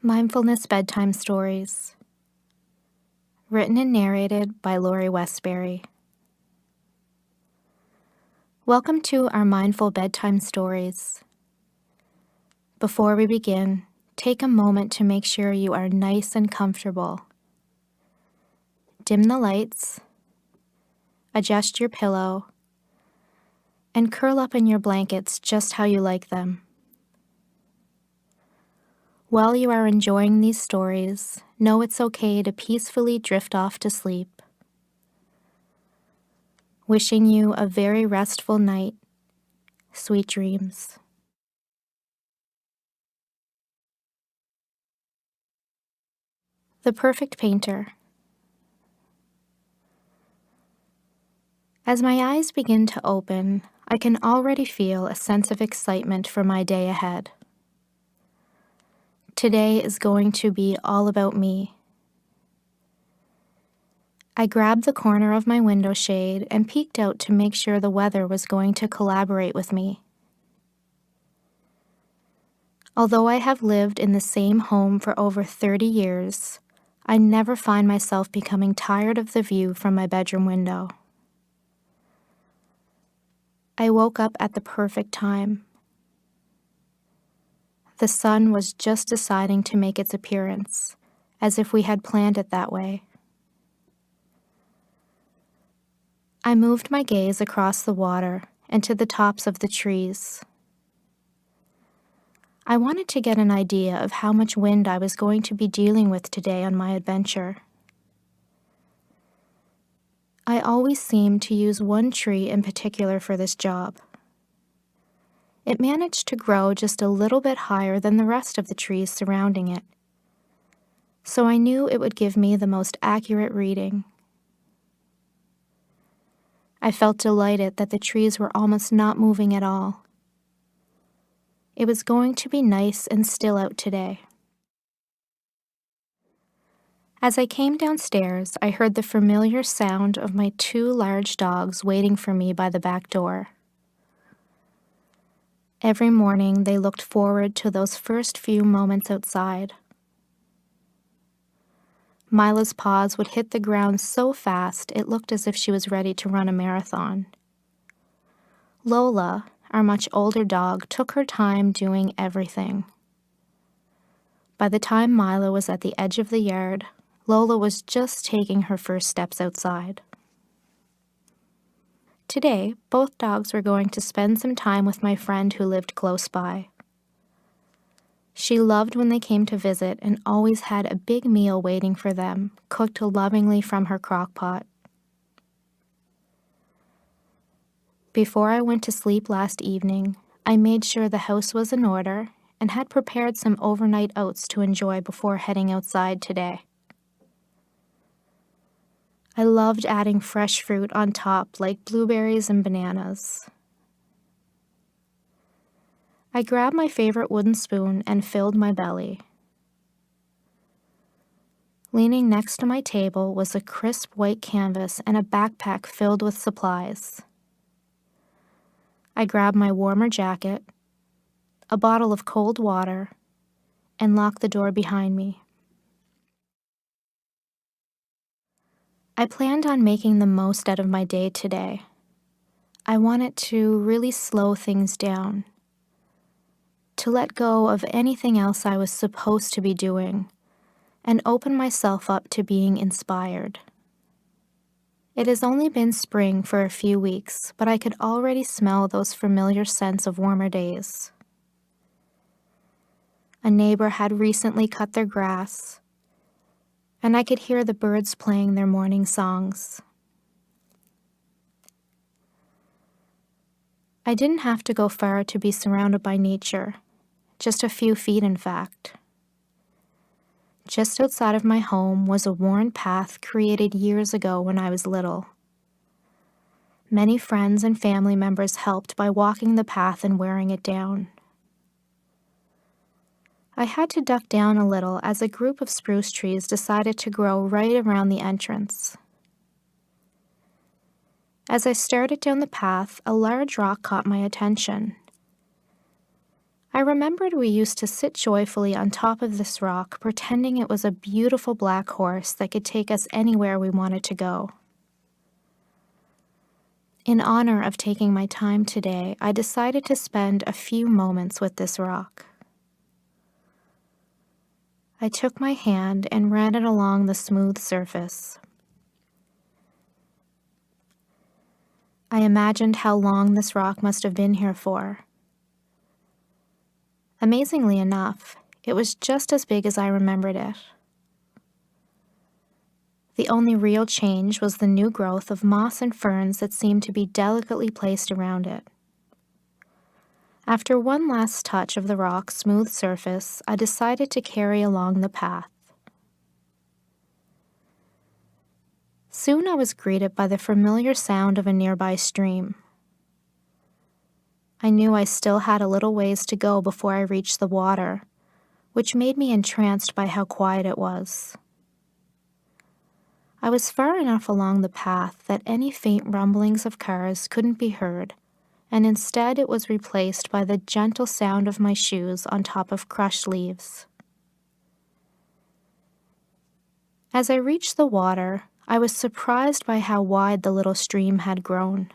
Mindfulness Bedtime Stories, written and narrated by Lori Westbury. Welcome to our Mindful Bedtime Stories. Before we begin, take a moment to make sure you are nice and comfortable. Dim the lights, adjust your pillow, and curl up in your blankets just how you like them. While you are enjoying these stories, know it's okay to peacefully drift off to sleep. Wishing you a very restful night. Sweet dreams. The Perfect Painter. As my eyes begin to open, I can already feel a sense of excitement for my day ahead. Today is going to be all about me. I grabbed the corner of my window shade and peeked out to make sure the weather was going to collaborate with me. Although I have lived in the same home for over 30 years, I never find myself becoming tired of the view from my bedroom window. I woke up at the perfect time. The sun was just deciding to make its appearance, as if we had planned it that way. I moved my gaze across the water and to the tops of the trees. I wanted to get an idea of how much wind I was going to be dealing with today on my adventure. I always seemed to use one tree in particular for this job. It managed to grow just a little bit higher than the rest of the trees surrounding it, so I knew it would give me the most accurate reading. I felt delighted that the trees were almost not moving at all. It was going to be nice and still out today. As I came downstairs, I heard the familiar sound of my two large dogs waiting for me by the back door. Every morning, they looked forward to those first few moments outside. Mila's paws would hit the ground so fast it looked as if she was ready to run a marathon. Lola, our much older dog, took her time doing everything. By the time Mila was at the edge of the yard, Lola was just taking her first steps outside. Today, both dogs were going to spend some time with my friend who lived close by. She loved when they came to visit and always had a big meal waiting for them, cooked lovingly from her crock pot. Before I went to sleep last evening, I made sure the house was in order and had prepared some overnight oats to enjoy before heading outside today. I loved adding fresh fruit on top, like blueberries and bananas. I grabbed my favorite wooden spoon and filled my belly. Leaning next to my table was a crisp white canvas and a backpack filled with supplies. I grabbed my warmer jacket, a bottle of cold water, and locked the door behind me. I planned on making the most out of my day today. I wanted to really slow things down, to let go of anything else I was supposed to be doing, and open myself up to being inspired. It has only been spring for a few weeks, but I could already smell those familiar scents of warmer days. A neighbor had recently cut their grass, and I could hear the birds playing their morning songs. I didn't have to go far to be surrounded by nature, just a few feet in fact. Just outside of my home was a worn path created years ago when I was little. Many friends and family members helped by walking the path and wearing it down. I had to duck down a little as a group of spruce trees decided to grow right around the entrance. As I started down the path, a large rock caught my attention. I remembered we used to sit joyfully on top of this rock, pretending it was a beautiful black horse that could take us anywhere we wanted to go. In honor of taking my time today, I decided to spend a few moments with this rock. I took my hand and ran it along the smooth surface. I imagined how long this rock must have been here for. Amazingly enough, it was just as big as I remembered it. The only real change was the new growth of moss and ferns that seemed to be delicately placed around it. After one last touch of the rock's smooth surface, I decided to carry along the path. Soon I was greeted by the familiar sound of a nearby stream. I knew I still had a little ways to go before I reached the water, which made me entranced by how quiet it was. I was far enough along the path that any faint rumblings of cars couldn't be heard, and instead it was replaced by the gentle sound of my shoes on top of crushed leaves. As I reached the water, I was surprised by how wide the little stream had grown.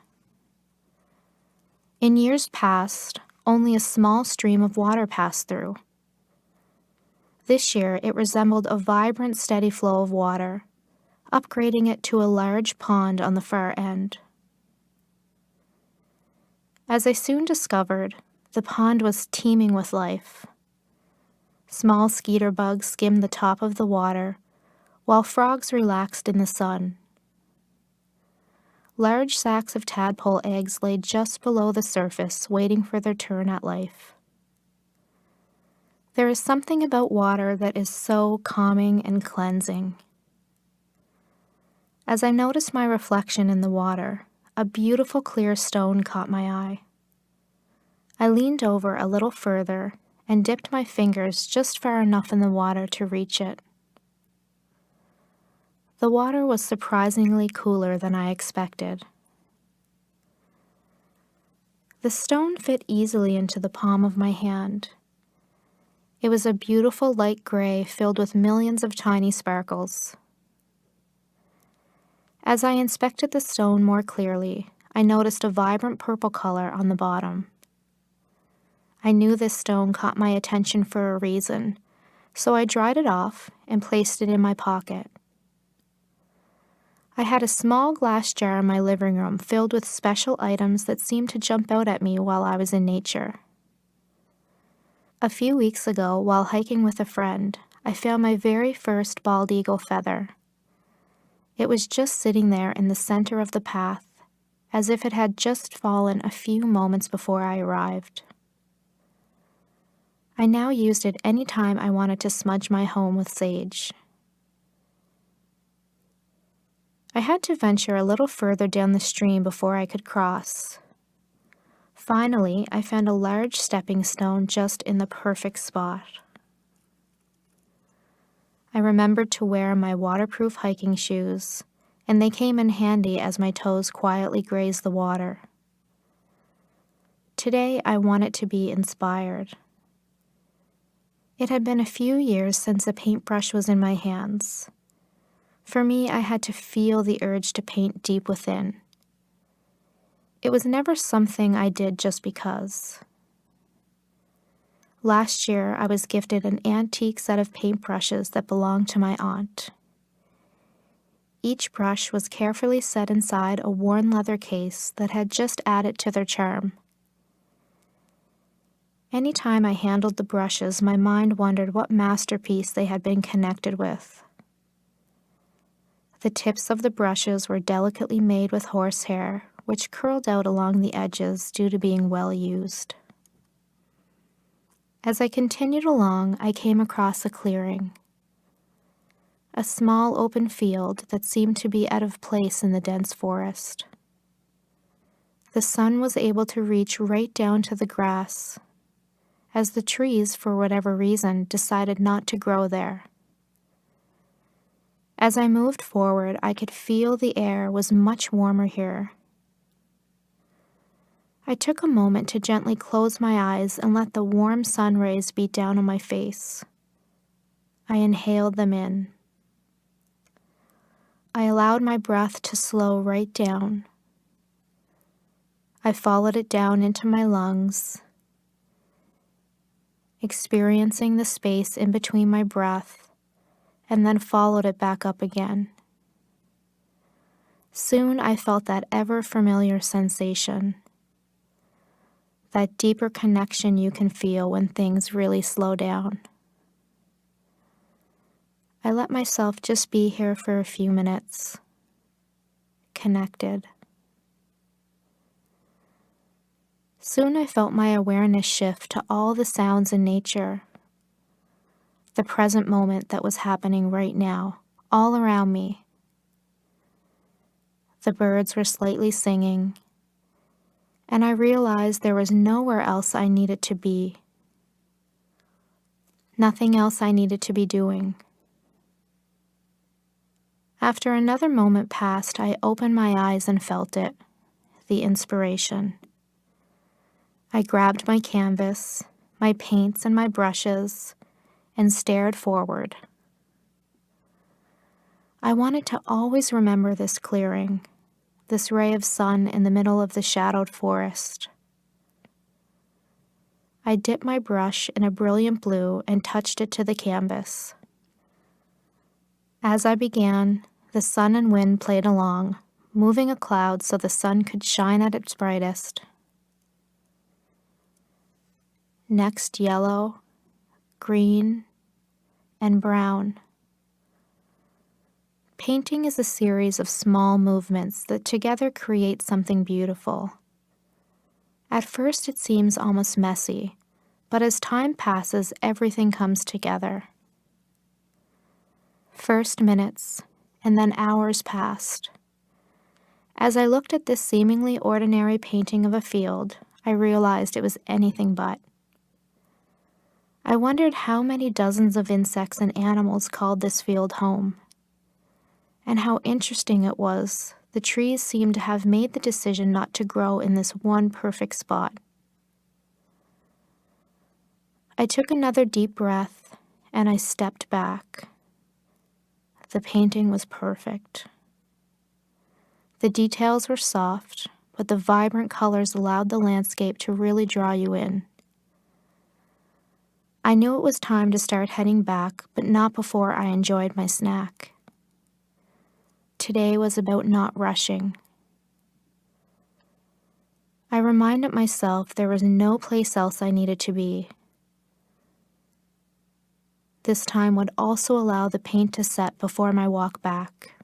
In years past, only a small stream of water passed through. This year, it resembled a vibrant, steady flow of water, upgrading it to a large pond on the far end. As I soon discovered, the pond was teeming with life. Small skeeter bugs skimmed the top of the water, while frogs relaxed in the sun. Large sacks of tadpole eggs lay just below the surface, waiting for their turn at life. There is something about water that is so calming and cleansing. As I noticed my reflection in the water, a beautiful clear stone caught my eye. I leaned over a little further and dipped my fingers just far enough in the water to reach it. The water was surprisingly cooler than I expected. The stone fit easily into the palm of my hand. It was a beautiful light gray filled with millions of tiny sparkles. As I inspected the stone more clearly, I noticed a vibrant purple color on the bottom. I knew this stone caught my attention for a reason, so I dried it off and placed it in my pocket. I had a small glass jar in my living room filled with special items that seemed to jump out at me while I was in nature. A few weeks ago, while hiking with a friend, I found my very first bald eagle feather. It was just sitting there in the center of the path, as if it had just fallen a few moments before I arrived. I now used it any time I wanted to smudge my home with sage. I had to venture a little further down the stream before I could cross. Finally, I found a large stepping stone just in the perfect spot. I remembered to wear my waterproof hiking shoes, and they came in handy as my toes quietly grazed the water. Today, I wanted to be inspired. It had been a few years since a paintbrush was in my hands. For me, I had to feel the urge to paint deep within. It was never something I did just because. Last year, I was gifted an antique set of paintbrushes that belonged to my aunt. Each brush was carefully set inside a worn leather case that had just added to their charm. Anytime I handled the brushes, my mind wondered what masterpiece they had been connected with. The tips of the brushes were delicately made with horsehair, which curled out along the edges due to being well used. As I continued along, I came across a clearing. A small open field that seemed to be out of place in the dense forest. The sun was able to reach right down to the grass, as the trees, for whatever reason, decided not to grow there. As I moved forward, I could feel the air was much warmer here. I took a moment to gently close my eyes and let the warm sun rays beat down on my face. I inhaled them in. I allowed my breath to slow right down. I followed it down into my lungs, experiencing the space in between my breath, and then followed it back up again. Soon I felt that ever-familiar sensation, that deeper connection you can feel when things really slow down. I let myself just be here for a few minutes, connected. Soon I felt my awareness shift to all the sounds in nature, the present moment that was happening right now, all around me. The birds were slightly singing, and I realized there was nowhere else I needed to be, nothing else I needed to be doing. After another moment passed, I opened my eyes and felt it, the inspiration. I grabbed my canvas, my paints and my brushes, and stared forward. I wanted to always remember this clearing, this ray of sun in the middle of the shadowed forest. I dipped my brush in a brilliant blue and touched it to the canvas. As I began, the sun and wind played along, moving a cloud so the sun could shine at its brightest. Next, yellow, green, and brown. Painting is a series of small movements that together create something beautiful. At first it seems almost messy, but as time passes, everything comes together. First minutes, and then hours passed. As I looked at this seemingly ordinary painting of a field, I realized it was anything but. I wondered how many dozens of insects and animals called this field home. And how interesting it was, the trees seemed to have made the decision not to grow in this one perfect spot. I took another deep breath, and I stepped back. The painting was perfect. The details were soft, but the vibrant colors allowed the landscape to really draw you in. I knew it was time to start heading back, but not before I enjoyed my snack. Today was about not rushing. I reminded myself there was no place else I needed to be. This time would also allow the paint to set before my walk back.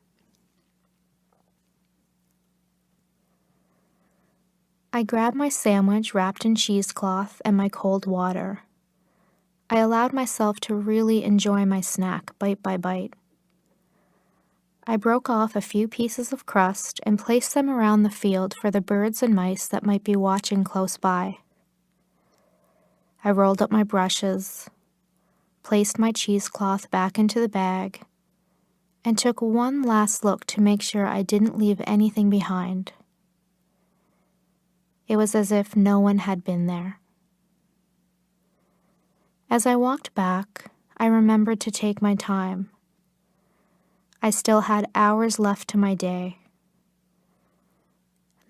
I grabbed my sandwich wrapped in cheesecloth and my cold water. I allowed myself to really enjoy my snack bite by bite. I broke off a few pieces of crust and placed them around the field for the birds and mice that might be watching close by. I rolled up my brushes, placed my cheesecloth back into the bag, and took one last look to make sure I didn't leave anything behind. It was as if no one had been there. As I walked back, I remembered to take my time. I still had hours left to my day.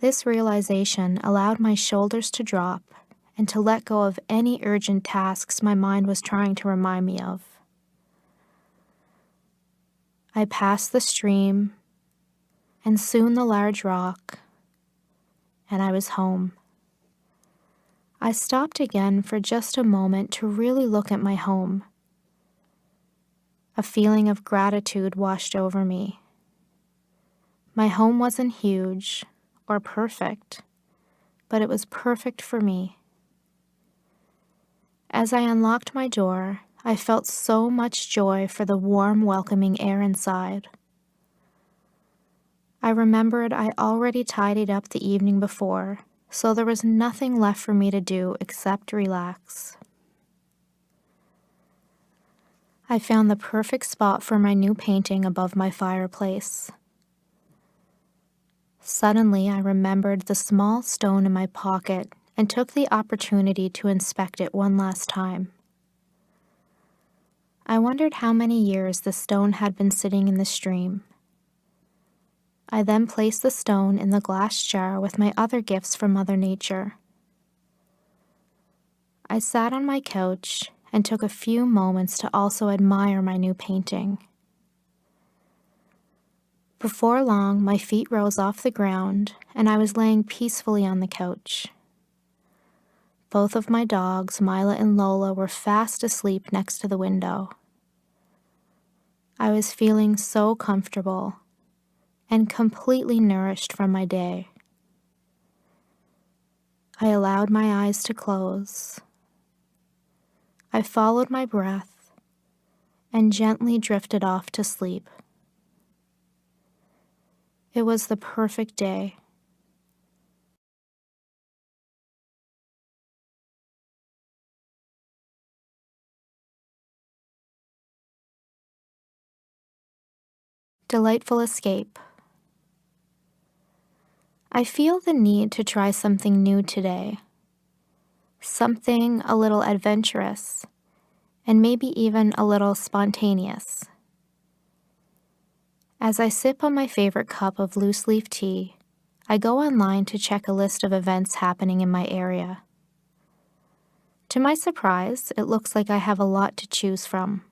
This realization allowed my shoulders to drop and to let go of any urgent tasks my mind was trying to remind me of. I passed the stream, and soon the large rock, and I was home. I stopped again for just a moment to really look at my home. A feeling of gratitude washed over me. My home wasn't huge or perfect, but it was perfect for me. As I unlocked my door, I felt so much joy for the warm, welcoming air inside. I remembered I already tidied up the evening before, so there was nothing left for me to do except relax. I found the perfect spot for my new painting above my fireplace. Suddenly, I remembered the small stone in my pocket and took the opportunity to inspect it one last time. I wondered how many years the stone had been sitting in the stream. I then placed the stone in the glass jar with my other gifts from Mother Nature. I sat on my couch and took a few moments to also admire my new painting. Before long, my feet rose off the ground and I was laying peacefully on the couch. Both of my dogs, Mila and Lola, were fast asleep next to the window. I was feeling so comfortable and completely nourished from my day. I allowed my eyes to close. I followed my breath and gently drifted off to sleep. It was the perfect day. Delightful escape. I feel the need to try something new today. Something a little adventurous and maybe even a little spontaneous. As I sip on my favorite cup of loose leaf tea, I go online to check a list of events happening in my area. To my surprise, it looks like I have a lot to choose from.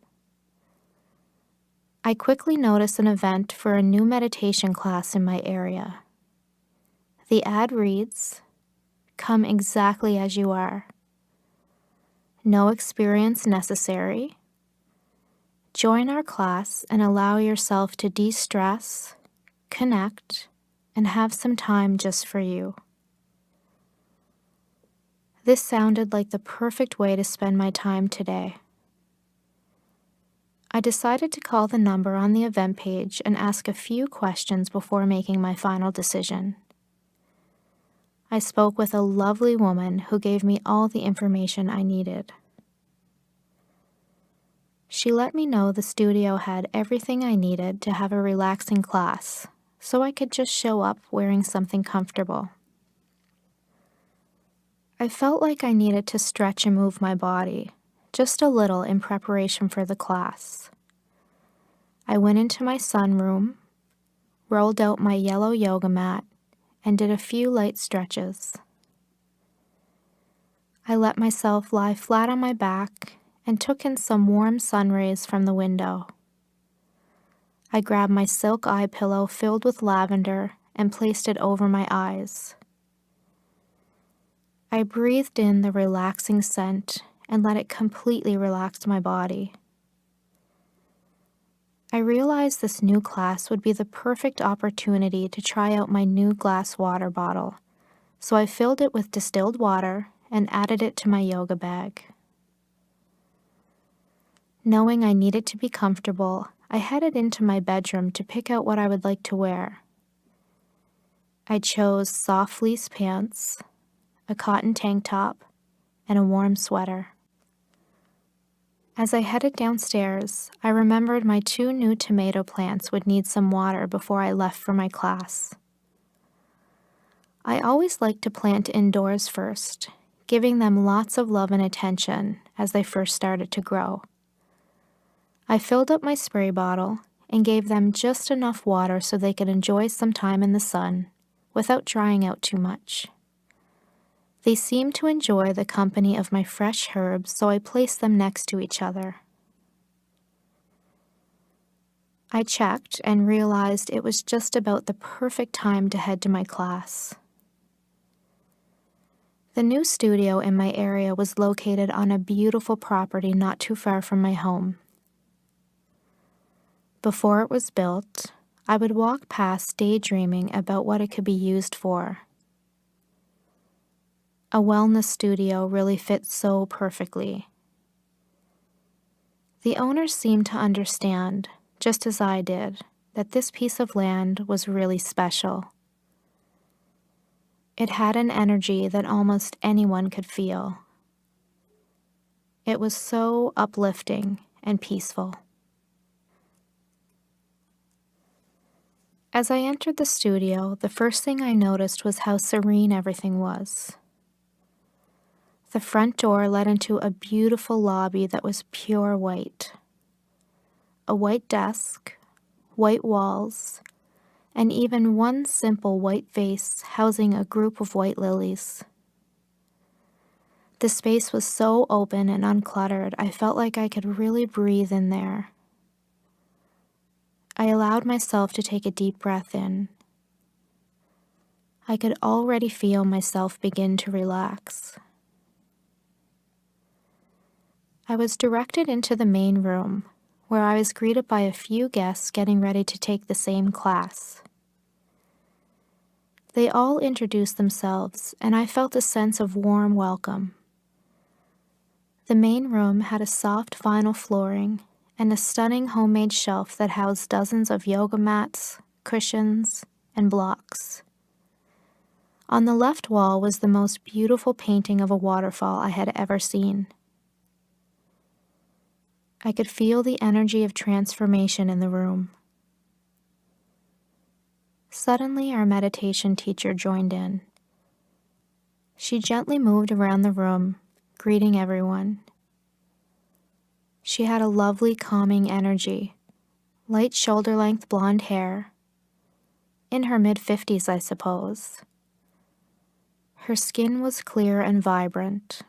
I quickly notice an event for a new meditation class in my area. The ad reads, "Come exactly as you are. No experience necessary. Join our class and allow yourself to de-stress, connect, and have some time just for you." This sounded like the perfect way to spend my time today. I decided to call the number on the event page and ask a few questions before making my final decision. I spoke with a lovely woman who gave me all the information I needed. She let me know the studio had everything I needed to have a relaxing class, so I could just show up wearing something comfortable. I felt like I needed to stretch and move my body, just a little in preparation for the class. I went into my sunroom, rolled out my yellow yoga mat, and did a few light stretches. I let myself lie flat on my back and took in some warm sun rays from the window. I grabbed my silk eye pillow filled with lavender and placed it over my eyes. I breathed in the relaxing scent and let it completely relax my body. I realized this new class would be the perfect opportunity to try out my new glass water bottle, so I filled it with distilled water and added it to my yoga bag. Knowing I needed to be comfortable, I headed into my bedroom to pick out what I would like to wear. I chose soft fleece pants, a cotton tank top, and a warm sweater. As I headed downstairs, I remembered my 2 new tomato plants would need some water before I left for my class. I always like to plant indoors first, giving them lots of love and attention as they first started to grow. I filled up my spray bottle and gave them just enough water so they could enjoy some time in the sun without drying out too much. They seemed to enjoy the company of my fresh herbs, so I placed them next to each other. I checked and realized it was just about the perfect time to head to my class. The new studio in my area was located on a beautiful property not too far from my home. Before it was built, I would walk past daydreaming about what it could be used for. A wellness studio really fit so perfectly. The owners seemed to understand, just as I did, that this piece of land was really special. It had an energy that almost anyone could feel. It was so uplifting and peaceful. As I entered the studio, the first thing I noticed was how serene everything was. The front door led into a beautiful lobby that was pure white. A white desk, white walls, and even one simple white vase housing a group of white lilies. The space was so open and uncluttered, I felt like I could really breathe in there. I allowed myself to take a deep breath in. I could already feel myself begin to relax. I was directed into the main room, where I was greeted by a few guests getting ready to take the same class. They all introduced themselves, and I felt a sense of warm welcome. The main room had a soft vinyl flooring and a stunning homemade shelf that housed dozens of yoga mats, cushions, and blocks. On the left wall was the most beautiful painting of a waterfall I had ever seen. I could feel the energy of transformation in the room. Suddenly, our meditation teacher joined in. She gently moved around the room, greeting everyone. She had a lovely, calming energy, light shoulder-length blonde hair, in her mid-50s, I suppose. Her skin was clear and vibrant.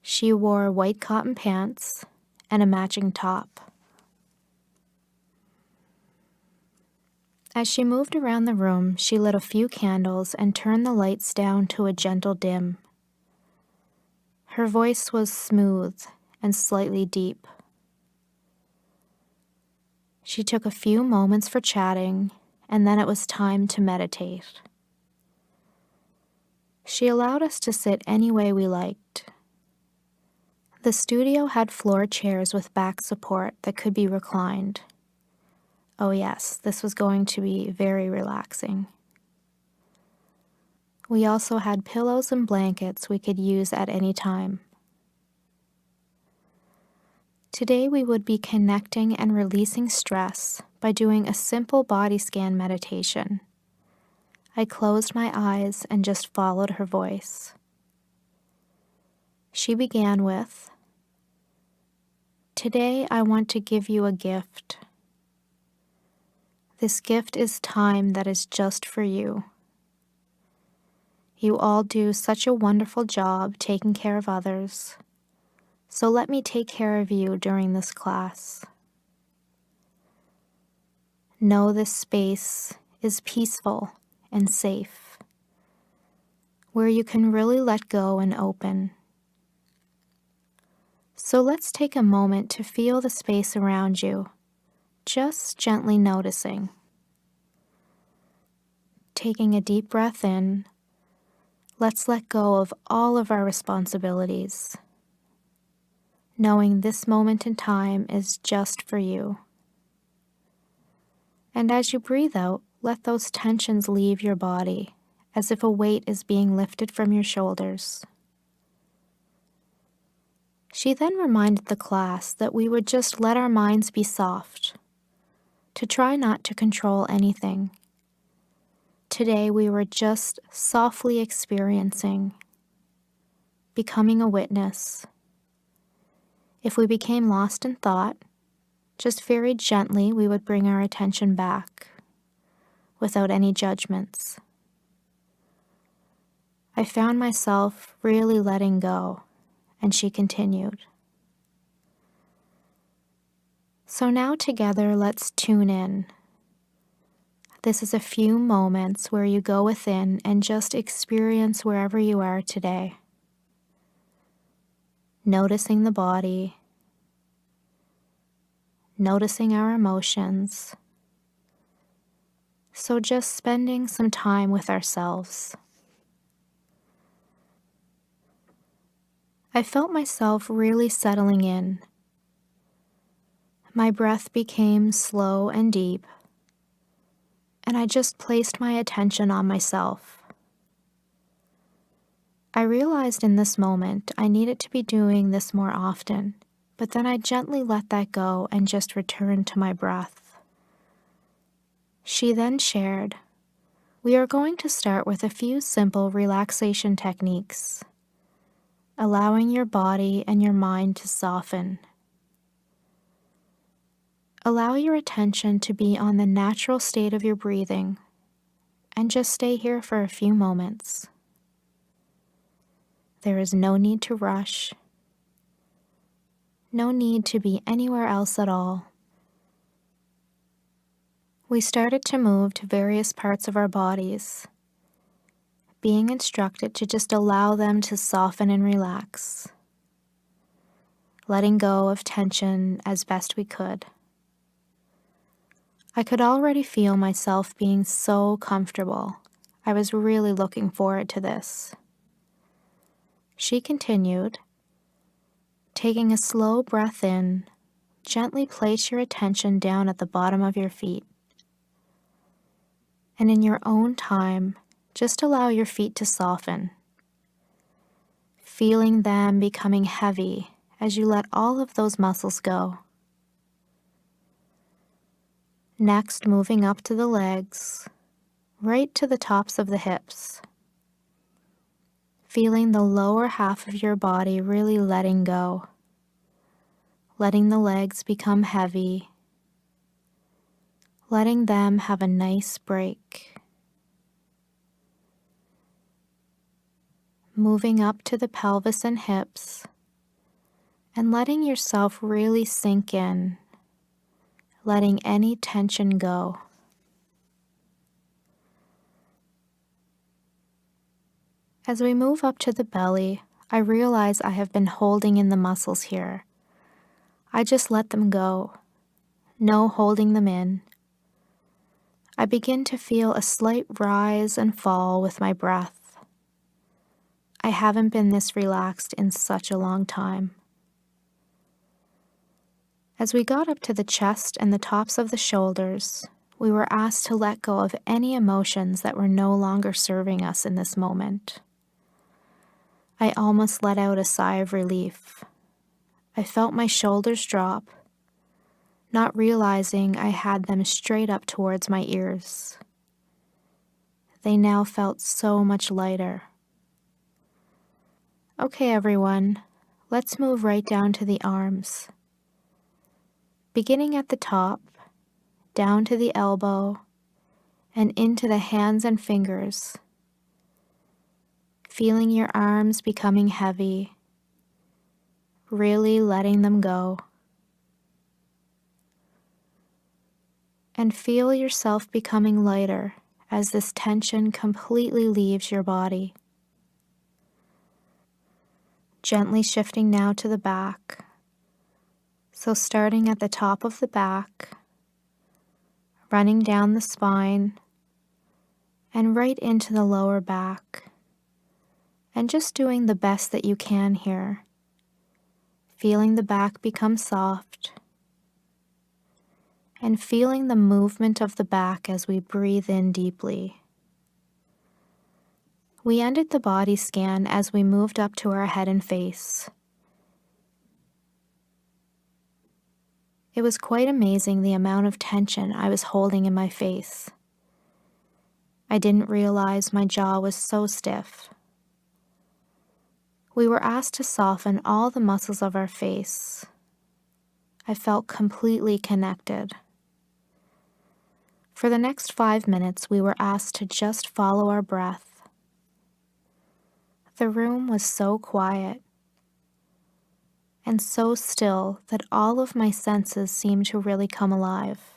She wore white cotton pants and a matching top. As she moved around the room, she lit a few candles and turned the lights down to a gentle dim. Her voice was smooth and slightly deep. She took a few moments for chatting, and then it was time to meditate. She allowed us to sit any way we liked. The studio had floor chairs with back support that could be reclined. Oh yes, this was going to be very relaxing. We also had pillows and blankets we could use at any time. Today we would be connecting and releasing stress by doing a simple body scan meditation. I closed my eyes and just followed her voice. She began with, "Today I want to give you a gift. This gift is time that is just for you. You all do such a wonderful job taking care of others. So let me take care of you during this class. Know this space is peaceful and safe, where you can really let go and open. So let's take a moment to feel the space around you, just gently noticing. Taking a deep breath in, let's let go of all of our responsibilities, knowing this moment in time is just for you. And as you breathe out, let those tensions leave your body, as if a weight is being lifted from your shoulders. She then reminded the class that we would just let our minds be soft, to try not to control anything. Today we were just softly experiencing, becoming a witness. If we became lost in thought, just very gently we would bring our attention back, without any judgments. I found myself really letting go, and she continued. So now together let's tune in. This is a few moments where you go within and just experience wherever you are today. Noticing the body, noticing our emotions. So just spending some time with ourselves. I felt myself really settling in. My breath became slow and deep, and I just placed my attention on myself. I realized in this moment I needed to be doing this more often, but then I gently let that go and just returned to my breath. She then shared, "We are going to start with a few simple relaxation techniques, allowing your body and your mind to soften. Allow your attention to be on the natural state of your breathing and just stay here for a few moments. There is no need to rush, no need to be anywhere else at all." We started to move to various parts of our bodies, being instructed to just allow them to soften and relax, letting go of tension as best we could. I could already feel myself being so comfortable. I was really looking forward to this. She continued, taking a slow breath in, gently place your attention down at the bottom of your feet. And in your own time, just allow your feet to soften, feeling them becoming heavy as you let all of those muscles go. Next, moving up to the legs, right to the tops of the hips, feeling the lower half of your body really letting go, letting the legs become heavy, letting them have a nice break. Moving up to the pelvis and hips, and letting yourself really sink in, letting any tension go. As we move up to the belly, I realize I have been holding in the muscles here. I just let them go, no holding them in. I begin to feel a slight rise and fall with my breath. I haven't been this relaxed in such a long time. As we got up to the chest and the tops of the shoulders, we were asked to let go of any emotions that were no longer serving us in this moment. I almost let out a sigh of relief. I felt my shoulders drop, not realizing I had them straight up towards my ears. They now felt so much lighter. Okay, everyone, let's move right down to the arms. Beginning at the top, down to the elbow, and into the hands and fingers. Feeling your arms becoming heavy, really letting them go. And feel yourself becoming lighter as this tension completely leaves your body. Gently shifting now to the back. So starting at the top of the back, running down the spine, and right into the lower back. And just doing the best that you can here. Feeling the back become soft. And feeling the movement of the back as we breathe in deeply. We ended the body scan as we moved up to our head and face. It was quite amazing the amount of tension I was holding in my face. I didn't realize my jaw was so stiff. We were asked to soften all the muscles of our face. I felt completely connected. For the next 5 minutes, we were asked to just follow our breath. The room was so quiet and so still that all of my senses seemed to really come alive.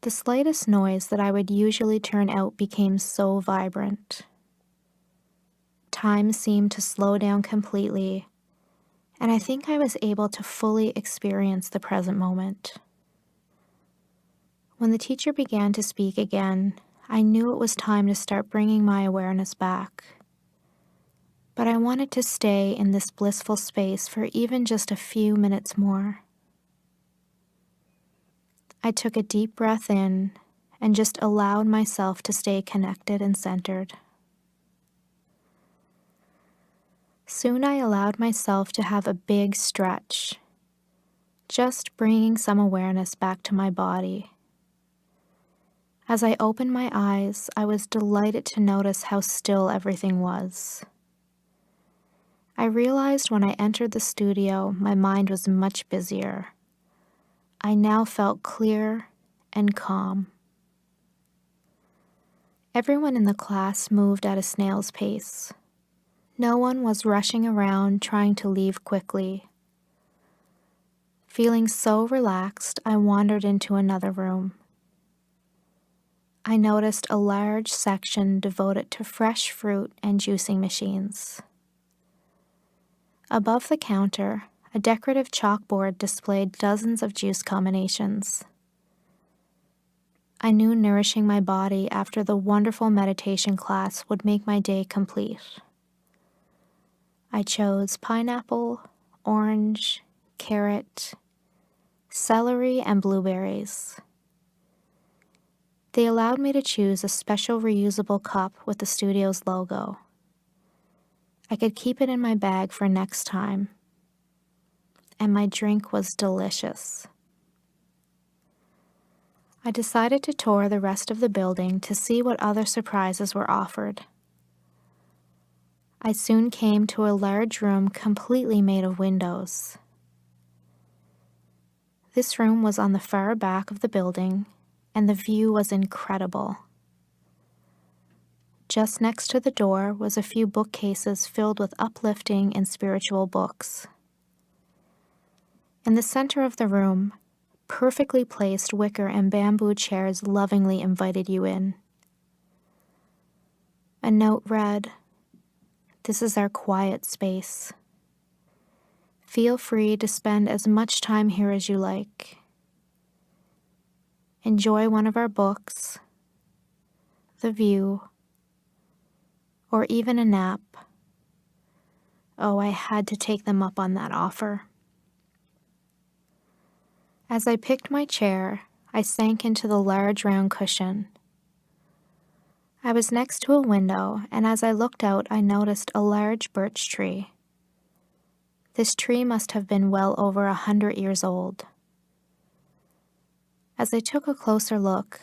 The slightest noise that I would usually turn out became so vibrant. Time seemed to slow down completely, and I think I was able to fully experience the present moment. When the teacher began to speak again, I knew it was time to start bringing my awareness back. But I wanted to stay in this blissful space for even just a few minutes more. I took a deep breath in and just allowed myself to stay connected and centered. Soon I allowed myself to have a big stretch, just bringing some awareness back to my body, As I opened my eyes, I was delighted to notice how still everything was. I realized when I entered the studio, my mind was much busier. I now felt clear and calm. Everyone in the class moved at a snail's pace. No one was rushing around trying to leave quickly. Feeling so relaxed, I wandered into another room. I noticed a large section devoted to fresh fruit and juicing machines. Above the counter, a decorative chalkboard displayed dozens of juice combinations. I knew nourishing my body after the wonderful meditation class would make my day complete. I chose pineapple, orange, carrot, celery, and blueberries. They allowed me to choose a special reusable cup with the studio's logo. I could keep it in my bag for next time, and my drink was delicious. I decided to tour the rest of the building to see what other surprises were offered. I soon came to a large room completely made of windows. This room was on the far back of the building, and the view was incredible. Just next to the door was a few bookcases filled with uplifting and spiritual books. In the center of the room, perfectly placed wicker and bamboo chairs lovingly invited you in. A note read, "This is our quiet space. Feel free to spend as much time here as you like. Enjoy one of our books, the view, or even a nap." Oh, I had to take them up on that offer. As I picked my chair, I sank into the large round cushion. I was next to a window, and as I looked out, I noticed a large birch tree. This tree must have been well over 100 years old. As I took a closer look,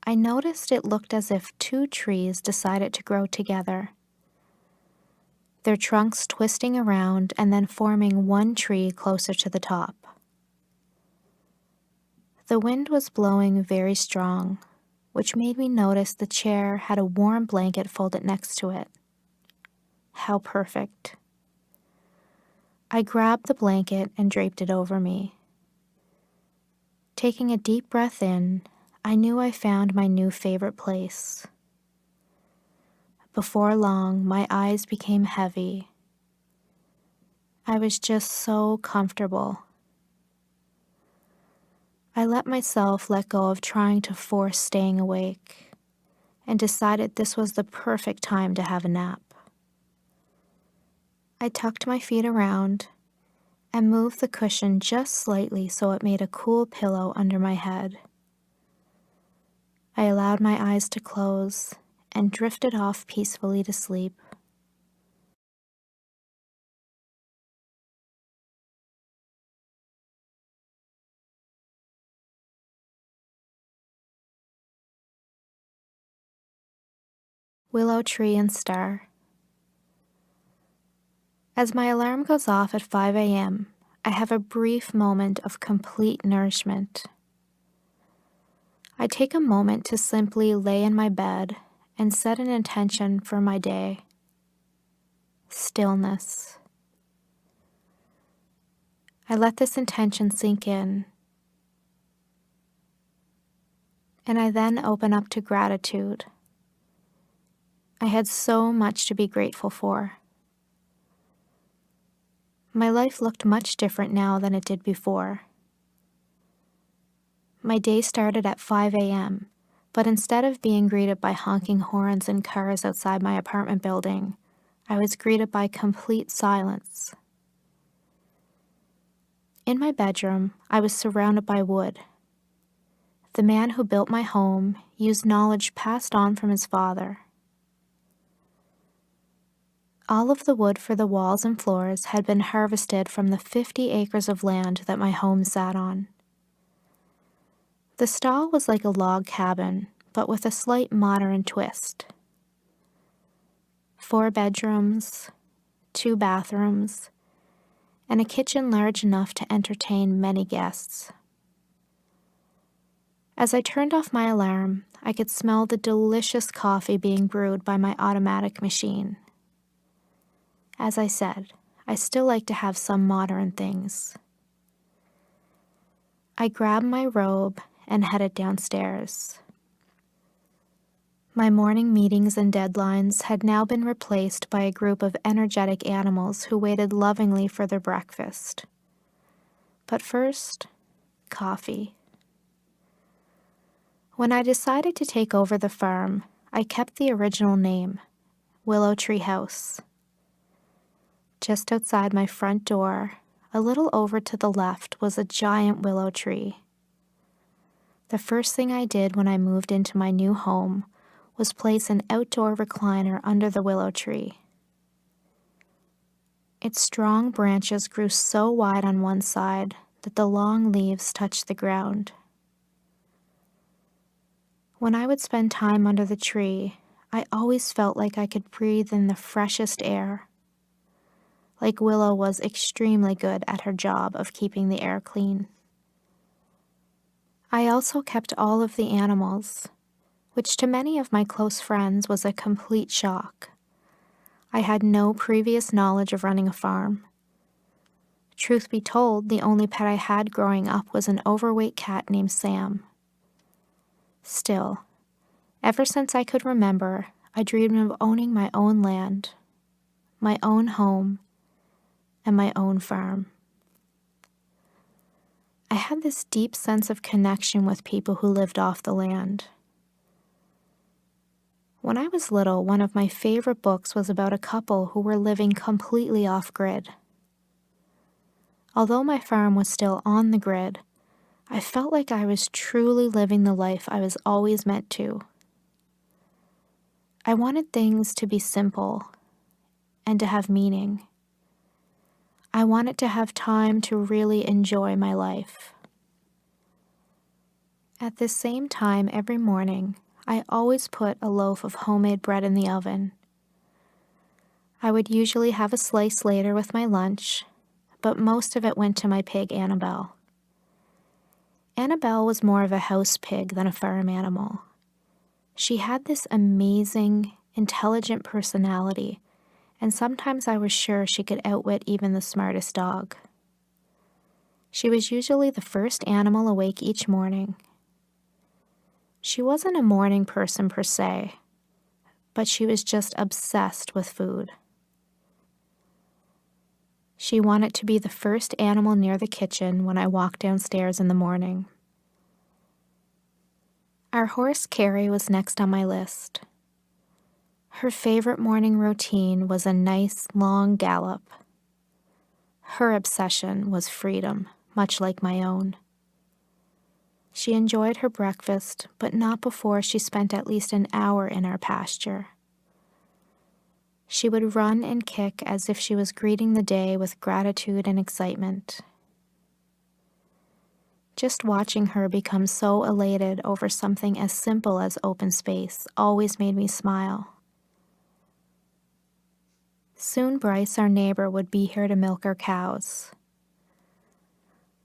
I noticed it looked as if two trees decided to grow together, their trunks twisting around and then forming one tree closer to the top. The wind was blowing very strong, which made me notice the chair had a warm blanket folded next to it. How perfect. I grabbed the blanket and draped it over me. Taking a deep breath in, I knew I found my new favorite place. Before long, my eyes became heavy. I was just so comfortable. I let myself let go of trying to force staying awake and decided this was the perfect time to have a nap. I tucked my feet around and moved the cushion just slightly so it made a cool pillow under my head. I allowed my eyes to close and drifted off peacefully to sleep. Willow tree and star. As my alarm goes off at 5 a.m., I have a brief moment of complete nourishment. I take a moment to simply lay in my bed and set an intention for my day. Stillness. I let this intention sink in, and I then open up to gratitude. I had so much to be grateful for. My life looked much different now than it did before. My day started at 5 a.m., but instead of being greeted by honking horns and cars outside my apartment building, I was greeted by complete silence. In my bedroom, I was surrounded by wood. The man who built my home used knowledge passed on from his father. All of the wood for the walls and floors had been harvested from the 50 acres of land that my home sat on. The stall was like a log cabin, but with a slight modern twist. 4 bedrooms, 2 bathrooms, and a kitchen large enough to entertain many guests. As I turned off my alarm, I could smell the delicious coffee being brewed by my automatic machine. As I said, I still like to have some modern things. I grabbed my robe and headed downstairs. My morning meetings and deadlines had now been replaced by a group of energetic animals who waited lovingly for their breakfast. But first, coffee. When I decided to take over the farm, I kept the original name, Willow Tree House. Just outside my front door, a little over to the left, was a giant willow tree. The first thing I did when I moved into my new home was place an outdoor recliner under the willow tree. Its strong branches grew so wide on one side that the long leaves touched the ground. When I would spend time under the tree, I always felt like I could breathe in the freshest air. Like Willow was extremely good at her job of keeping the air clean. I also kept all of the animals, which to many of my close friends was a complete shock. I had no previous knowledge of running a farm. Truth be told, the only pet I had growing up was an overweight cat named Sam. Still, ever since I could remember, I dreamed of owning my own land, my own home, and my own farm. I had this deep sense of connection with people who lived off the land. When I was little, one of my favorite books was about a couple who were living completely off-grid. Although my farm was still on the grid, I felt like I was truly living the life I was always meant to. I wanted things to be simple and to have meaning. I wanted to have time to really enjoy my life. At this same time every morning, I always put a loaf of homemade bread in the oven. I would usually have a slice later with my lunch, but most of it went to my pig Annabelle. Annabelle was more of a house pig than a farm animal. She had this amazing, intelligent personality, and sometimes I was sure she could outwit even the smartest dog. She was usually the first animal awake each morning. She wasn't a morning person per se, but she was just obsessed with food. She wanted to be the first animal near the kitchen when I walked downstairs in the morning. Our horse Carrie was next on my list. Her favorite morning routine was a nice, long gallop. Her obsession was freedom, much like my own. She enjoyed her breakfast, but not before she spent at least an hour in our pasture. She would run and kick as if she was greeting the day with gratitude and excitement. Just watching her become so elated over something as simple as open space always made me smile. Soon Bryce, our neighbor, would be here to milk our cows.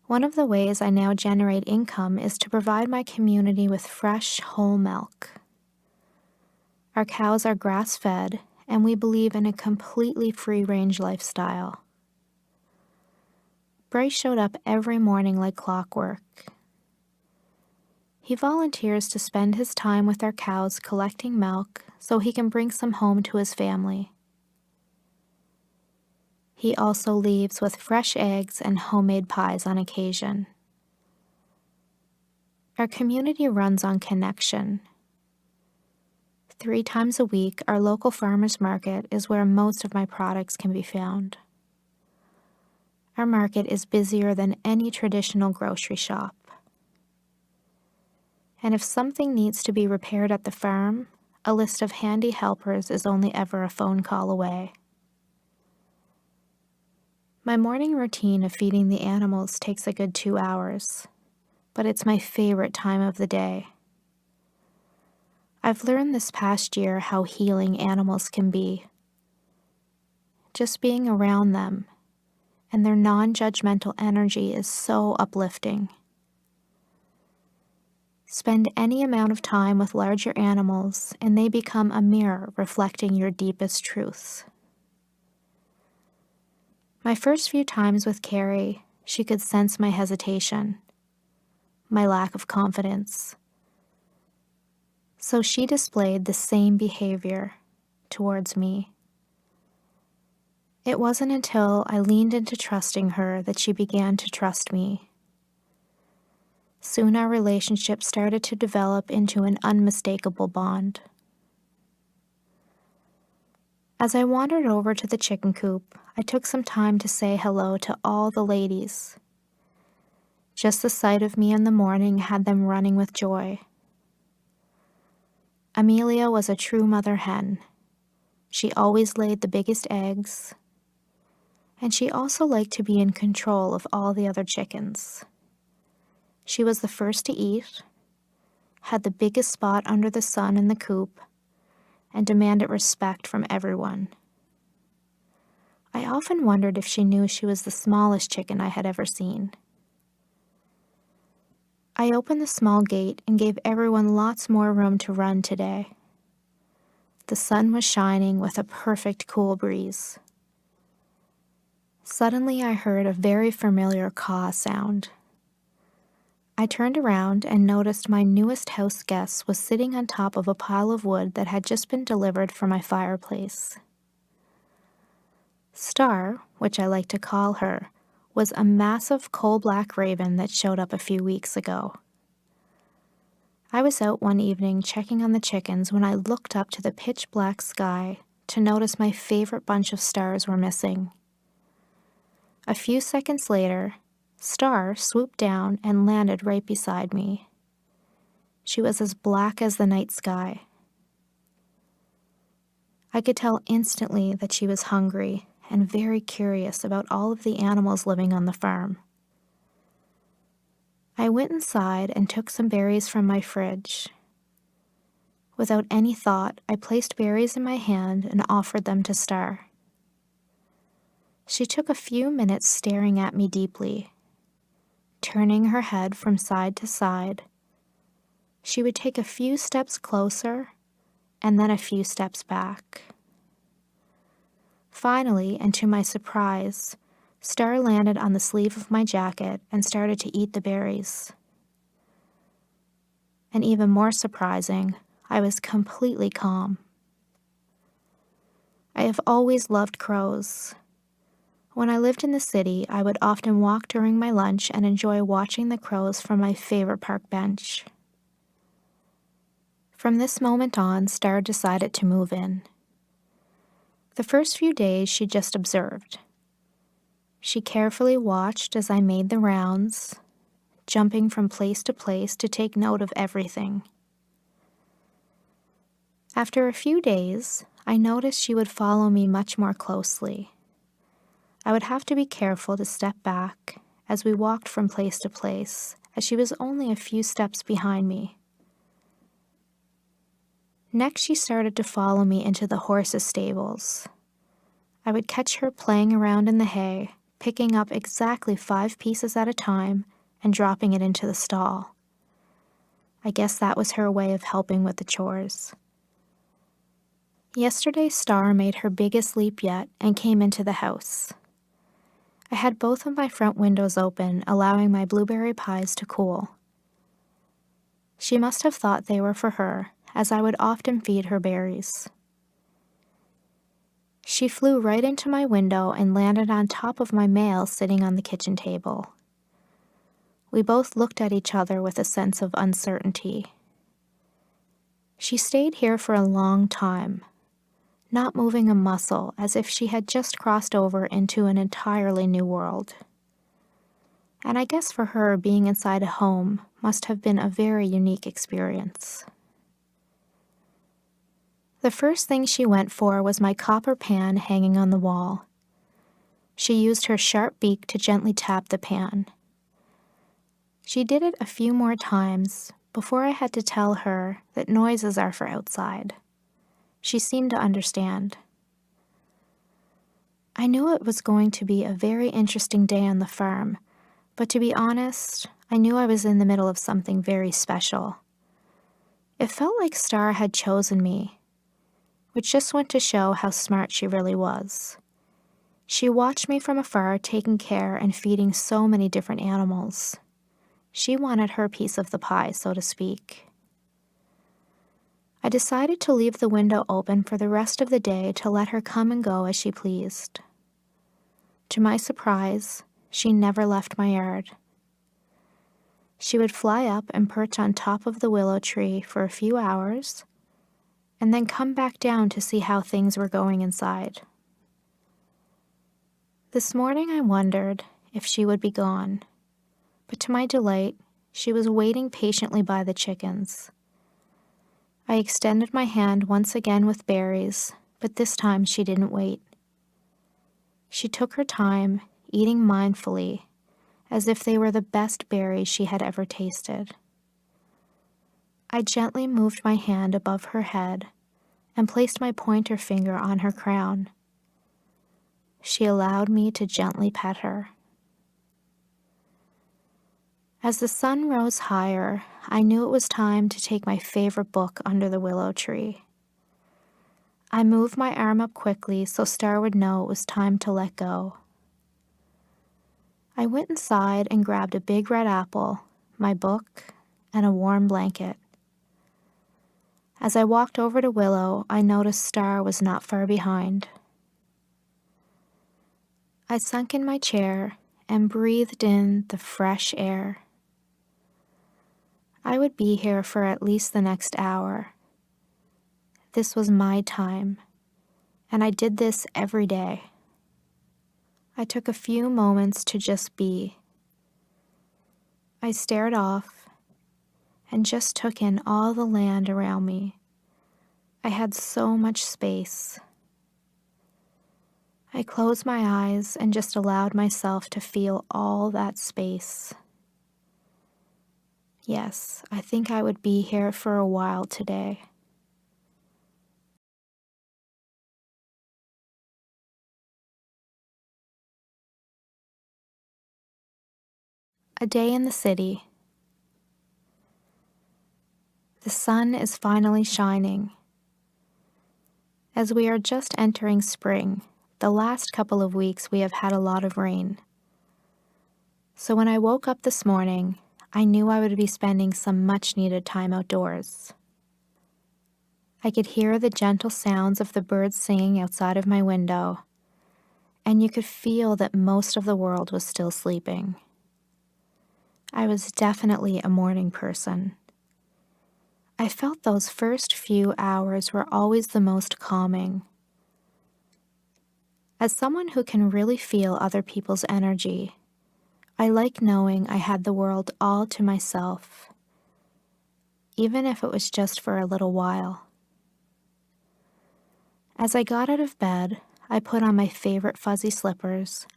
One of the ways I now generate income is to provide my community with fresh, whole milk. Our cows are grass-fed, and we believe in a completely free-range lifestyle. Bryce showed up every morning like clockwork. He volunteers to spend his time with our cows collecting milk so he can bring some home to his family. He also leaves with fresh eggs and homemade pies on occasion. Our community runs on connection. 3 times a week, our local farmers market is where most of my products can be found. Our market is busier than any traditional grocery shop. And if something needs to be repaired at the farm, a list of handy helpers is only ever a phone call away. My morning routine of feeding the animals takes a good 2 hours, but it's my favorite time of the day. I've learned this past year how healing animals can be. Just being around them and their non-judgmental energy is so uplifting. Spend any amount of time with larger animals and they become a mirror reflecting your deepest truths. My first few times with Carrie, she could sense my hesitation, my lack of confidence. So she displayed the same behavior towards me. It wasn't until I leaned into trusting her that she began to trust me. Soon our relationship started to develop into an unmistakable bond. As I wandered over to the chicken coop, I took some time to say hello to all the ladies. Just the sight of me in the morning had them running with joy. Amelia was a true mother hen. She always laid the biggest eggs, and she also liked to be in control of all the other chickens. She was the first to eat, had the biggest spot under the sun in the coop, and demanded respect from everyone. I often wondered if she knew she was the smallest chicken I had ever seen. I opened the small gate and gave everyone lots more room to run today. The sun was shining with a perfect cool breeze. Suddenly I heard a very familiar caw sound. I turned around and noticed my newest house guest was sitting on top of a pile of wood that had just been delivered for my fireplace. Star, which I like to call her, was a massive coal-black raven that showed up a few weeks ago. I was out one evening checking on the chickens when I looked up to the pitch-black sky to notice my favorite bunch of stars were missing. A few seconds later, Star swooped down and landed right beside me. She was as black as the night sky. I could tell instantly that she was hungry and very curious about all of the animals living on the farm. I went inside and took some berries from my fridge. Without any thought, I placed berries in my hand and offered them to Star. She took a few minutes staring at me deeply. Turning her head from side to side, she would take a few steps closer and then a few steps back. Finally, and to my surprise, Star landed on the sleeve of my jacket and started to eat the berries. And even more surprising, I was completely calm. I have always loved crows. When I lived in the city, I would often walk during my lunch and enjoy watching the crows from my favorite park bench. From this moment on, Star decided to move in. The first few days, she just observed. She carefully watched as I made the rounds, jumping from place to place to take note of everything. After a few days, I noticed she would follow me much more closely. I would have to be careful to step back as we walked from place to place, as she was only a few steps behind me. Next, she started to follow me into the horses' stables. I would catch her playing around in the hay, picking up exactly 5 pieces at a time and dropping it into the stall. I guess that was her way of helping with the chores. Yesterday, Star made her biggest leap yet and came into the house. I had both of my front windows open, allowing my blueberry pies to cool. She must have thought they were for her, as I would often feed her berries. She flew right into my window and landed on top of my mail sitting on the kitchen table. We both looked at each other with a sense of uncertainty. She stayed here for a long time, not moving a muscle, as if she had just crossed over into an entirely new world. And I guess for her, being inside a home must have been a very unique experience. The first thing she went for was my copper pan hanging on the wall. She used her sharp beak to gently tap the pan. She did it a few more times before I had to tell her that noises are for outside. She seemed to understand. I knew it was going to be a very interesting day on the farm, but to be honest, I knew I was in the middle of something very special. It felt like Star had chosen me, which just went to show how smart she really was. She watched me from afar, taking care and feeding so many different animals. She wanted her piece of the pie, so to speak. I decided to leave the window open for the rest of the day to let her come and go as she pleased. To my surprise, she never left my yard. She would fly up and perch on top of the willow tree for a few hours, and then come back down to see how things were going inside. This morning I wondered if she would be gone, but to my delight, she was waiting patiently by the chickens. I extended my hand once again with berries, but this time she didn't wait. She took her time, eating mindfully, as if they were the best berries she had ever tasted. I gently moved my hand above her head and placed my pointer finger on her crown. She allowed me to gently pet her. As the sun rose higher, I knew it was time to take my favorite book under the willow tree. I moved my arm up quickly so Star would know it was time to let go. I went inside and grabbed a big red apple, my book, and a warm blanket. As I walked over to Willow, I noticed Star was not far behind. I sunk in my chair and breathed in the fresh air. I would be here for at least the next hour. This was my time, and I did this every day. I took a few moments to just be. I stared off and just took in all the land around me. I had so much space. I closed my eyes and just allowed myself to feel all that space. Yes, I think I would be here for a while today. A day in the city. The sun is finally shining. As we are just entering spring, the last couple of weeks we have had a lot of rain. So when I woke up this morning, I knew I would be spending some much-needed time outdoors. I could hear the gentle sounds of the birds singing outside of my window, and you could feel that most of the world was still sleeping. I was definitely a morning person. I felt those first few hours were always the most calming. As someone who can really feel other people's energy, I like knowing I had the world all to myself, even if it was just for a little while. As I got out of bed, I put on my favorite fuzzy slippers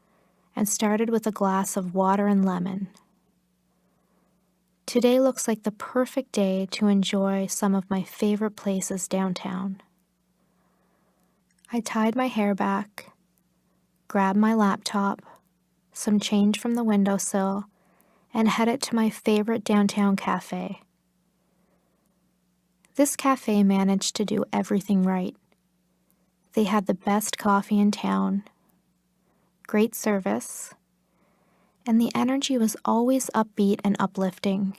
and started with a glass of water and lemon. Today looks like the perfect day to enjoy some of my favorite places downtown. I tied my hair back, grabbed my laptop, some change from the windowsill, and headed to my favorite downtown cafe. This cafe managed to do everything right. They had the best coffee in town, great service, and the energy was always upbeat and uplifting.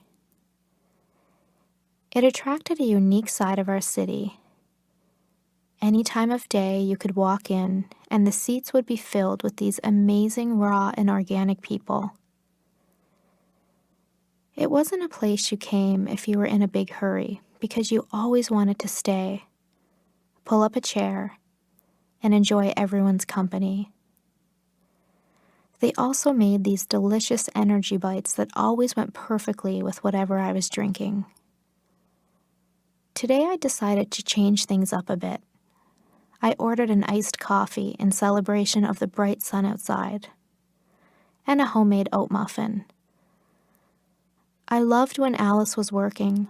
It attracted a unique side of our city. Any time of day you could walk in and the seats would be filled with these amazing raw and organic people. It wasn't a place you came if you were in a big hurry because you always wanted to stay, pull up a chair, and enjoy everyone's company. They also made these delicious energy bites that always went perfectly with whatever I was drinking. Today I decided to change things up a bit. I ordered an iced coffee in celebration of the bright sun outside, and a homemade oat muffin. I loved when Alice was working.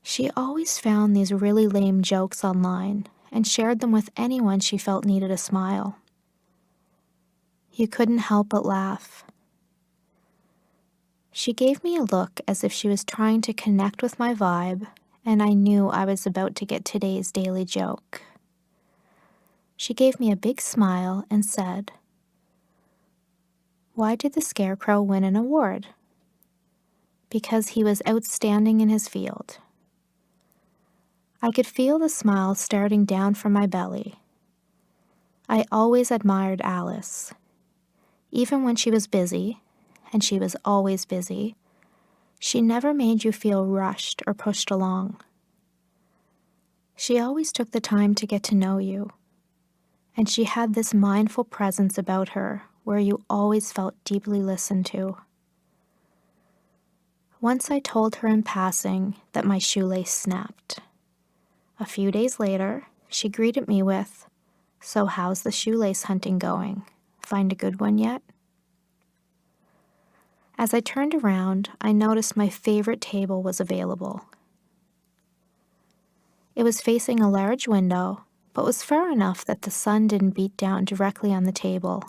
She always found these really lame jokes online and shared them with anyone she felt needed a smile. You couldn't help but laugh. She gave me a look as if she was trying to connect with my vibe, and I knew I was about to get today's daily joke. She gave me a big smile and said, "Why did the Scarecrow win an award?" "Because he was outstanding in his field." I could feel the smile starting down from my belly. I always admired Alice. Even when she was busy, and she was always busy, she never made you feel rushed or pushed along. She always took the time to get to know you, and she had this mindful presence about her where you always felt deeply listened to. Once I told her in passing that my shoelace snapped. A few days later, she greeted me with, "So how's the shoelace hunting going? Find a good one yet?" As I turned around, I noticed my favorite table was available. It was facing a large window, but was far enough that the sun didn't beat down directly on the table.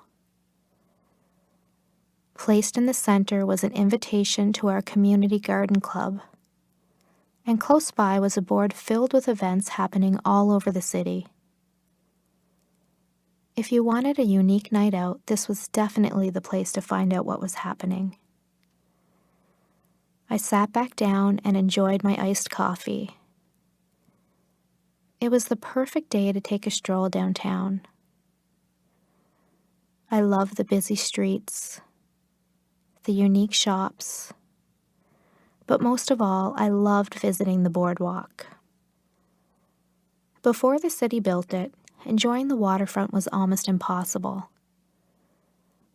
Placed in the center was an invitation to our community garden club, and close by was a board filled with events happening all over the city. If you wanted a unique night out, this was definitely the place to find out what was happening. I sat back down and enjoyed my iced coffee. It was the perfect day to take a stroll downtown. I love the busy streets, the unique shops, but most of all, I loved visiting the boardwalk. Before the city built it, enjoying the waterfront was almost impossible.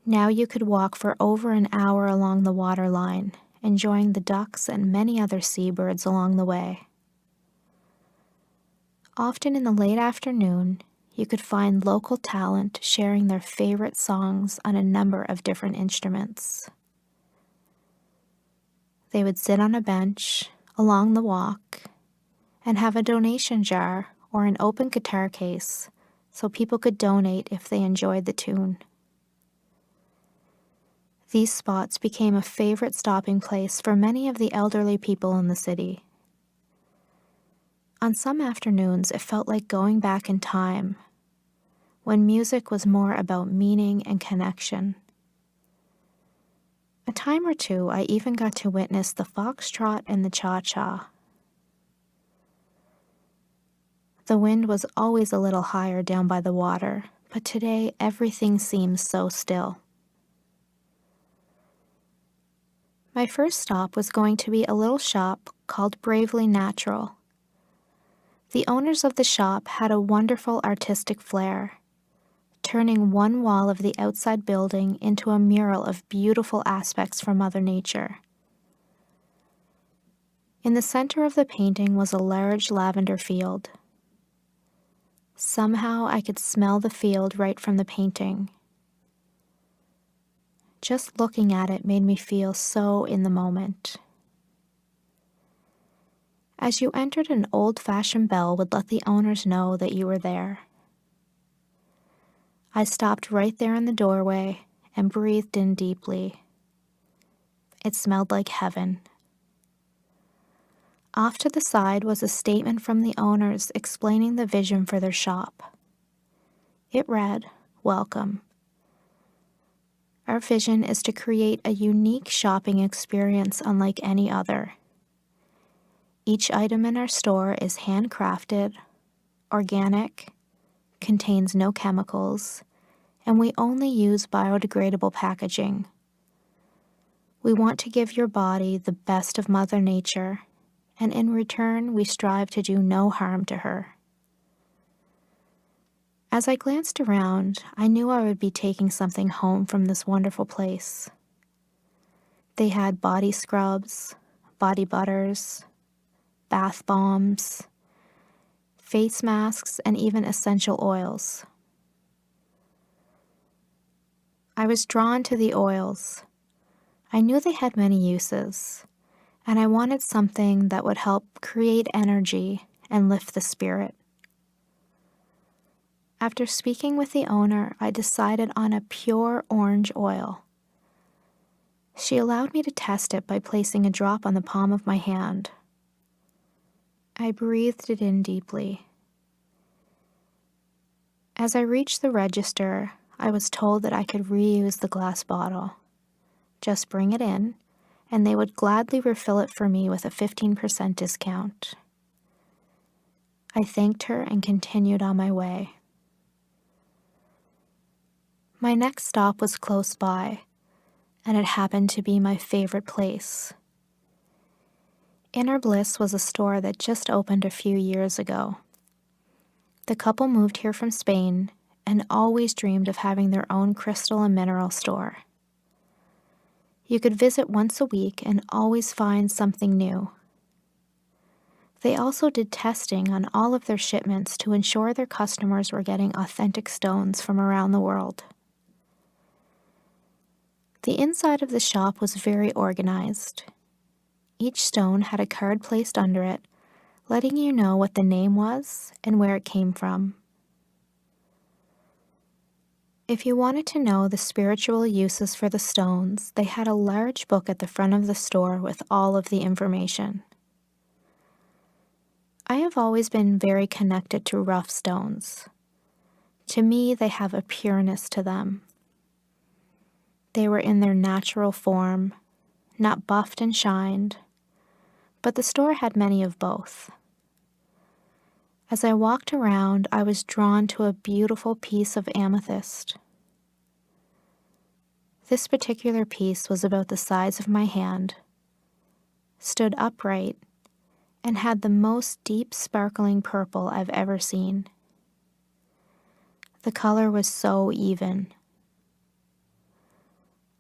Now you could walk for over an hour along the water line, enjoying the ducks and many other seabirds along the way. Often in the late afternoon, you could find local talent sharing their favorite songs on a number of different instruments. They would sit on a bench along the walk and have a donation jar or an open guitar case so people could donate if they enjoyed the tune. These spots became a favorite stopping place for many of the elderly people in the city. On some afternoons, it felt like going back in time, when music was more about meaning and connection. A time or two, I even got to witness the foxtrot and the cha-cha. The wind was always a little higher down by the water, but today everything seems so still. My first stop was going to be a little shop called Bravely Natural. The owners of the shop had a wonderful artistic flair, turning one wall of the outside building into a mural of beautiful aspects from Mother Nature. In the center of the painting was a large lavender field. Somehow I could smell the field right from the painting. Just looking at it made me feel so in the moment. As you entered, an old-fashioned bell would let the owners know that you were there. I stopped right there in the doorway and breathed in deeply. It smelled like heaven. Off to the side was a statement from the owners explaining the vision for their shop. It read, "Welcome. Our vision is to create a unique shopping experience unlike any other. Each item in our store is handcrafted, organic, contains no chemicals, and we only use biodegradable packaging. We want to give your body the best of Mother Nature, and in return, we strive to do no harm to her." As I glanced around, I knew I would be taking something home from this wonderful place. They had body scrubs, body butters, bath bombs, face masks, and even essential oils. I was drawn to the oils. I knew they had many uses, and I wanted something that would help create energy and lift the spirit. After speaking with the owner, I decided on a pure orange oil. She allowed me to test it by placing a drop on the palm of my hand. I breathed it in deeply. As I reached the register, I was told that I could reuse the glass bottle. Just bring it in, and they would gladly refill it for me with a 15% discount. I thanked her and continued on my way. My next stop was close by, and it happened to be my favorite place. Inner Bliss was a store that just opened a few years ago. The couple moved here from Spain and always dreamed of having their own crystal and mineral store. You could visit once a week and always find something new. They also did testing on all of their shipments to ensure their customers were getting authentic stones from around the world. The inside of the shop was very organized. Each stone had a card placed under it, letting you know what the name was and where it came from. If you wanted to know the spiritual uses for the stones, they had a large book at the front of the store with all of the information. I have always been very connected to rough stones. To me, they have a pureness to them. They were in their natural form, not buffed and shined, but the store had many of both. As I walked around, I was drawn to a beautiful piece of amethyst. This particular piece was about the size of my hand, stood upright, and had the most deep sparkling purple I've ever seen. The color was so even.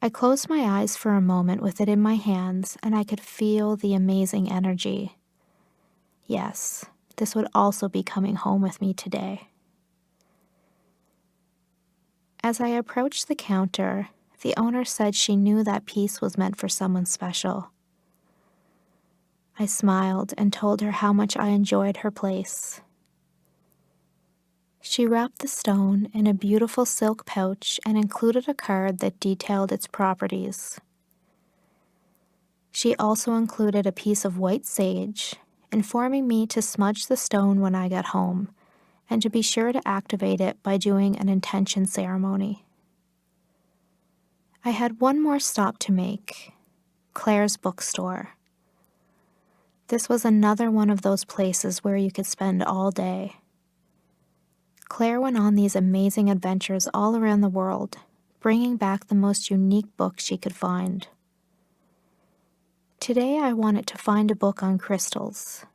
I closed my eyes for a moment with it in my hands, and I could feel the amazing energy. Yes, this would also be coming home with me today. As I approached the counter, the owner said she knew that piece was meant for someone special. I smiled and told her how much I enjoyed her place. She wrapped the stone in a beautiful silk pouch and included a card that detailed its properties. She also included a piece of white sage, informing me to smudge the stone when I got home, and to be sure to activate it by doing an intention ceremony. I had one more stop to make, Claire's bookstore. This was another one of those places where you could spend all day. Claire went on these amazing adventures all around the world, bringing back the most unique books she could find. Today I wanted to find a book on crystals,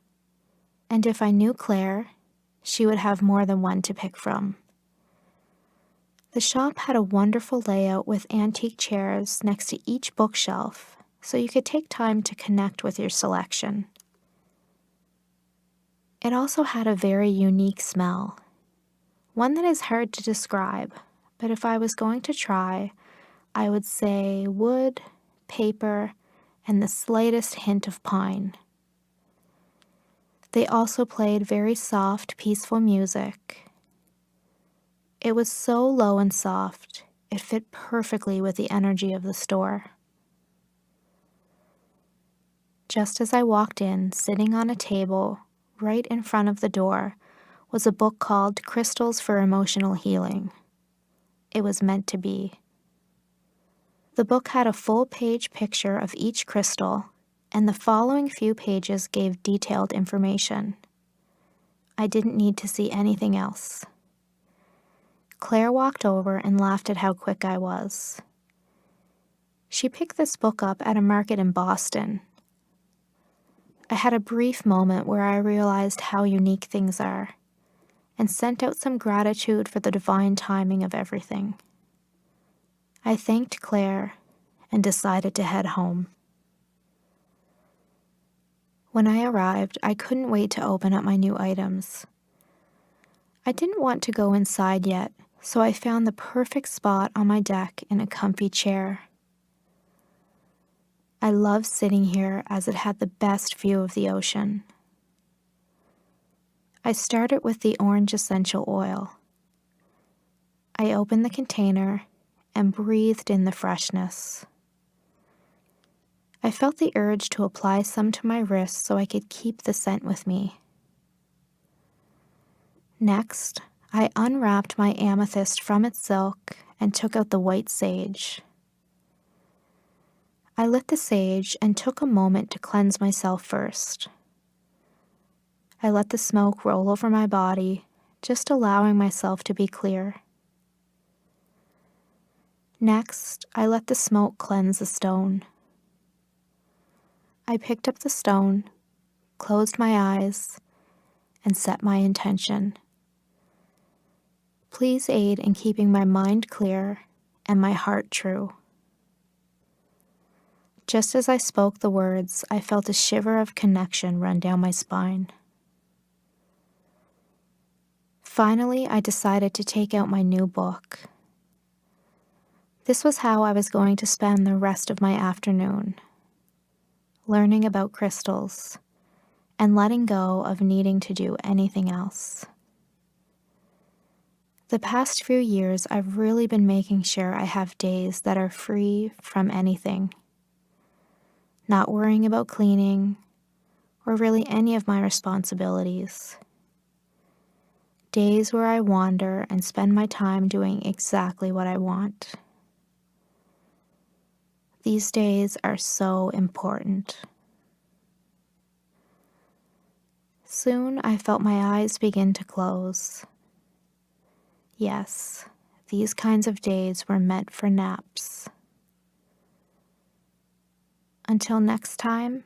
and if I knew Claire, she would have more than one to pick from. The shop had a wonderful layout with antique chairs next to each bookshelf, so you could take time to connect with your selection. It also had a very unique smell, one that is hard to describe, but if I was going to try, I would say wood, paper, and the slightest hint of pine. They also played very soft, peaceful music. It was so low and soft, it fit perfectly with the energy of the store. Just as I walked in, sitting on a table right in front of the door, was a book called Crystals for Emotional Healing. It was meant to be. The book had a full-page picture of each crystal, and the following few pages gave detailed information. I didn't need to see anything else. Claire walked over and laughed at how quick I was. She picked this book up at a market in Boston. I had a brief moment where I realized how unique things are, and sent out some gratitude for the divine timing of everything. I thanked Claire and decided to head home. When I arrived, I couldn't wait to open up my new items. I didn't want to go inside yet, so I found the perfect spot on my deck in a comfy chair. I loved sitting here as it had the best view of the ocean. I started with the orange essential oil. I opened the container and breathed in the freshness. I felt the urge to apply some to my wrists so I could keep the scent with me. Next, I unwrapped my amethyst from its silk and took out the white sage. I lit the sage and took a moment to cleanse myself first. I let the smoke roll over my body, just allowing myself to be clear. Next, I let the smoke cleanse the stone. I picked up the stone, closed my eyes, and set my intention. Please aid in keeping my mind clear and my heart true. Just as I spoke the words, I felt a shiver of connection run down my spine. Finally, I decided to take out my new book. This was how I was going to spend the rest of my afternoon, learning about crystals and letting go of needing to do anything else. The past few years, I've really been making sure I have days that are free from anything, not worrying about cleaning or really any of my responsibilities. Days where I wander and spend my time doing exactly what I want. These days are so important. Soon I felt my eyes begin to close. Yes, these kinds of days were meant for naps. Until next time,